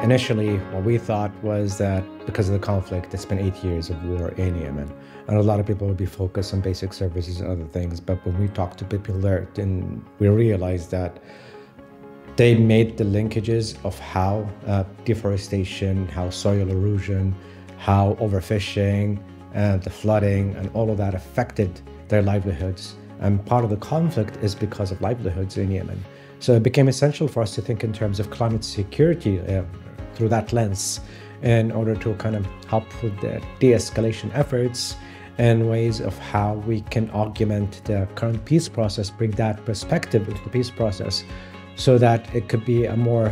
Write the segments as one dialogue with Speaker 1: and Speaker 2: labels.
Speaker 1: Initially, what we thought was that because of the conflict, it's been 8 years of war in Yemen, and a lot of people would be focused on basic services and other things. But when we talked to people there, then we realized that they made the linkages of how deforestation, how soil erosion, how overfishing, and the flooding, and all of that affected their livelihoods. And part of the conflict is because of livelihoods in Yemen. So it became essential for us to think in terms of climate security through that lens, in order to kind of help with the de-escalation efforts and ways of how we can augment the current peace process, bring that perspective into the peace process, so that it could be a more,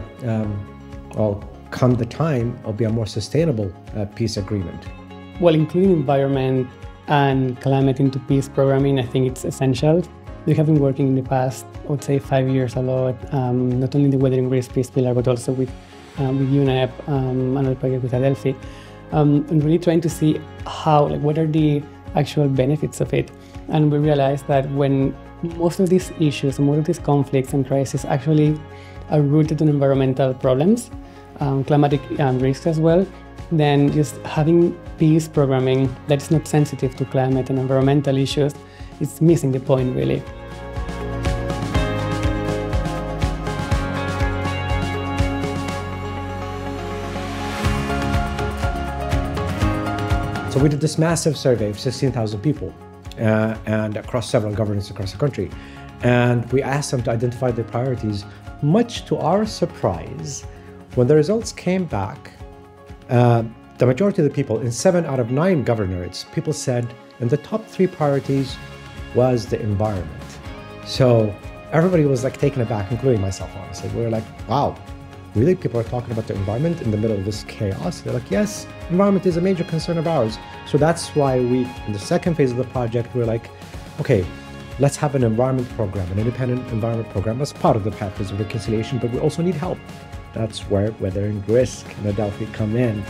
Speaker 1: come the time, it'll be a more sustainable peace agreement.
Speaker 2: Well, including environment and climate into peace programming, I think it's essential. We have been working in the past, I would say 5 years a lot, not only the Weathering Risk Peace Pillar, but also with UNEP, another project with adelphi, and really trying to see how, what are the actual benefits of it. And we realized that when most of these issues, most of these conflicts and crises actually are rooted in environmental problems, climatic risks as well, then just having peace programming that is not sensitive to climate and environmental issues is missing the point, really.
Speaker 1: So we did this massive survey of 16,000 people and across several governments across the country. And we asked them to identify their priorities. Much to our surprise, when the results came back, the majority of the people, in 7 out of 9 governorates, people said in the top 3 priorities was the environment. So everybody was like taken aback, including myself, honestly. We were like, wow, really? People are talking about the environment in the middle of this chaos? They're like, yes, environment is a major concern of ours. So that's why we, in the second phase of the project, we're like, okay, let's have an environment program, an independent environment program as part of the pathways of reconciliation, but we also need help. That's where Weathering Risk and adelphi come in.